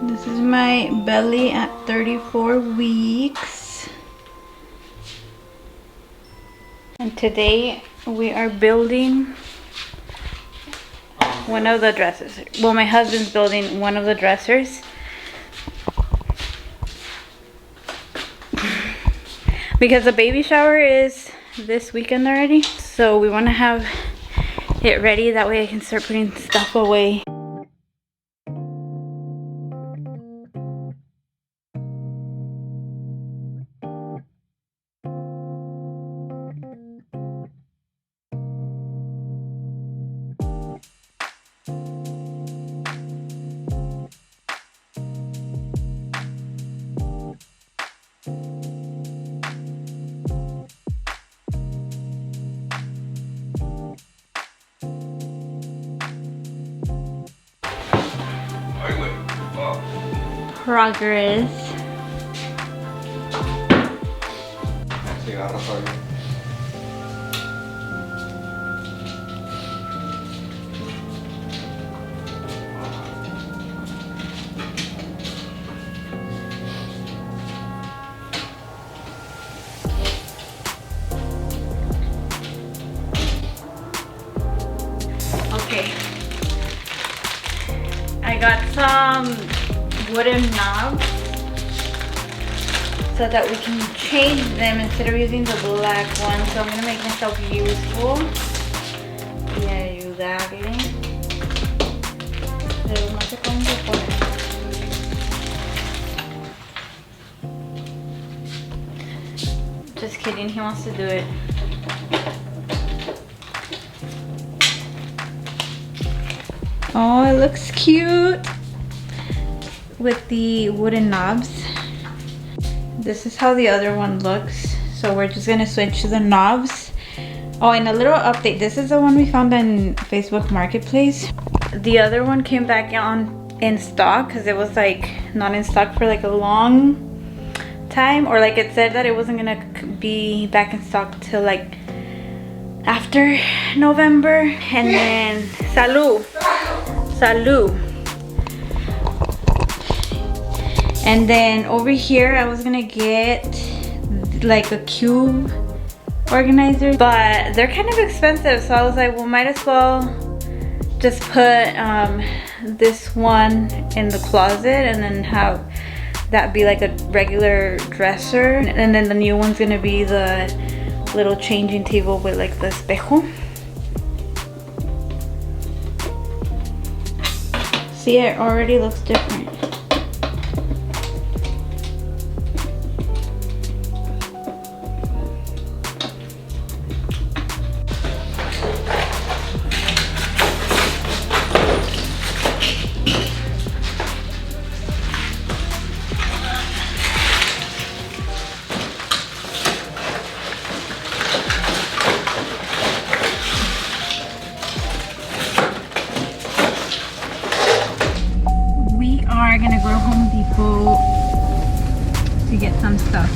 This is my belly at 34 weeks. And today we are building one of the dressers. Well, my husband's building one of the dressers. Because the baby shower is this weekend already. So we want to have it ready. That way I can start putting stuff away. Progress. Okay. I got some wooden knobs so that we can change them instead of using the black one. So I'm gonna make myself useful y ayudarle. Pero no sé cómo se pone. Just kidding, he wants to do it. Oh, it looks cute with the wooden knobs. This is how the other one looks. So we're just gonna switch the knobs. Oh, and a little update. This is the one we found in Facebook Marketplace. The other one came back in stock because it was like not in stock for like a long time, or like it said that it wasn't gonna be back in stock till like after November. And then salud. And then over here I was gonna get like a cube organizer, but they're kind of expensive, so I was like, well, might as well just put this one in the closet and then have that be like a regular dresser, and then the new one's gonna be the little changing table with like the espejo. See, it already looks different. We're gonna go to Home Depot to get some stuff.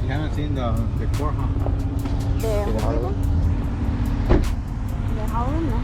You haven't seen the before, huh? The Halloween? The Halloween, no.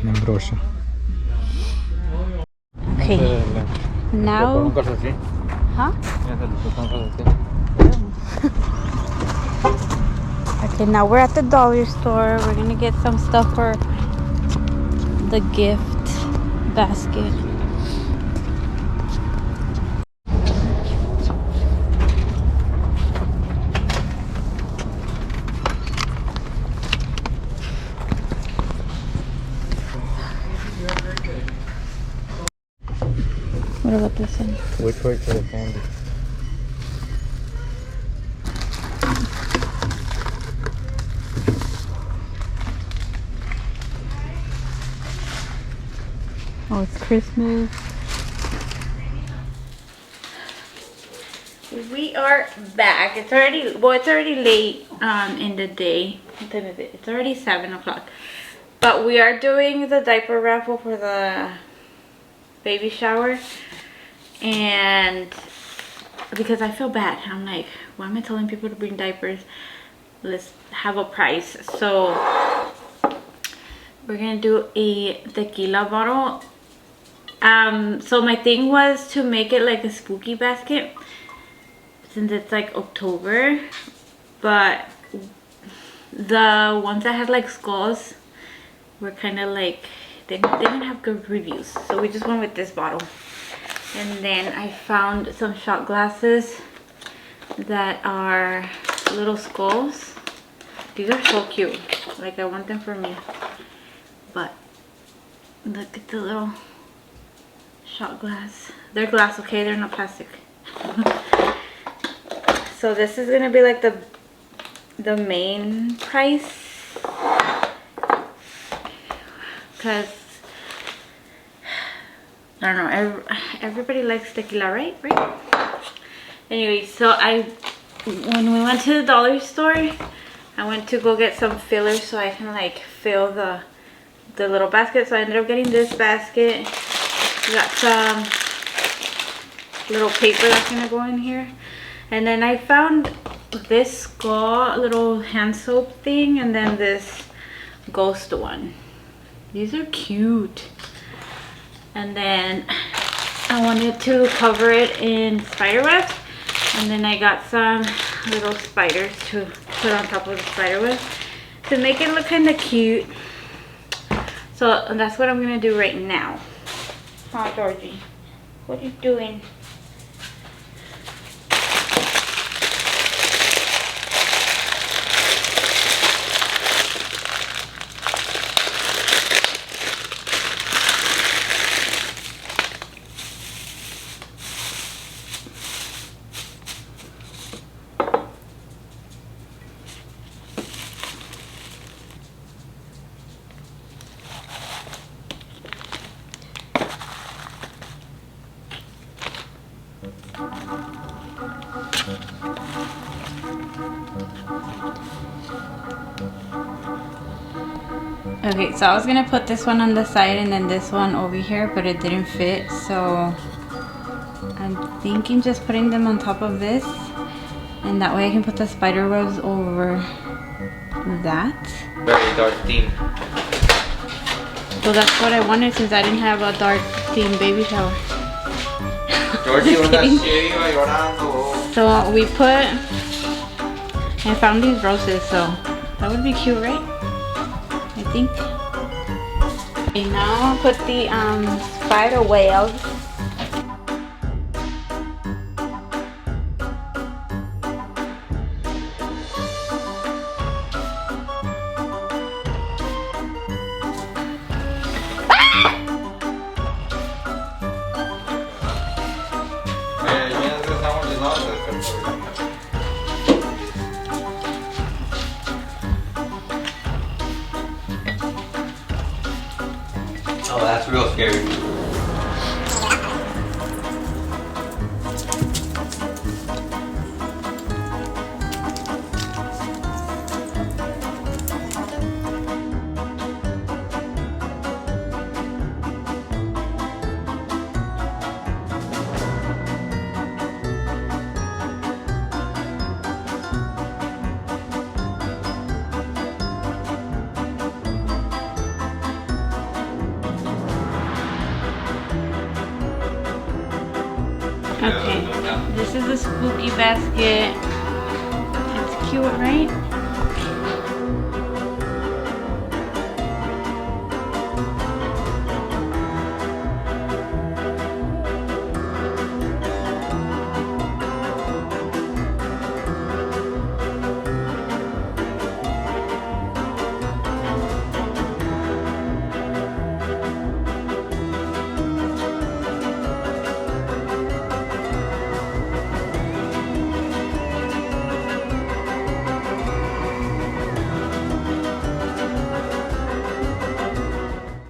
Ambrosia. Okay. Now. Huh? Okay, now we're at the dollar store. We're gonna get some stuff for the gift basket. What about this one? Which way to the candy? Oh, it's Christmas. We are back. It's already late in the day. What time is it? It's already 7 o'clock. But we are doing the diaper raffle for the baby shower. And because I feel bad. I'm like, why am I telling people to bring diapers? Let's have a prize. So we're gonna do a tequila bottle. So my thing was to make it like a spooky basket since it's like October, but the ones that had like skulls were kind of like they didn't have good reviews, so we just went with this bottle. And then I found some shot glasses that are little skulls. These are so cute, like I want them for me. But look at the little shot glass. They're glass, okay? They're not plastic. So this is gonna be like the main price, because I don't know, everybody likes tequila, right? Anyway, so when we went to the dollar store, I went to go get some fillers so I can like fill the little basket. So I ended up getting this basket. Got some little paper that's gonna go in here. And then I found this skull little hand soap thing, and then this ghost one. These are cute. And then I wanted to cover it in spider web, and then I got some little spiders to put on top of the spider web to make it look kind of cute. So that's what I'm gonna do right now. Huh, Georgie? What are you doing? Okay, so I was gonna put this one on the side and then this one over here, but it didn't fit, so I'm thinking just putting them on top of this, and that way I can put the spider webs over that. Very dark theme. So that's what I wanted, since I didn't have a dark theme baby shower. Georgie, so we put, I found these roses, so that would be cute, right? I think. Okay, now I'll put the spider webs. Oh, that's real scary. Okay, this is a spooky basket. It's cute, right?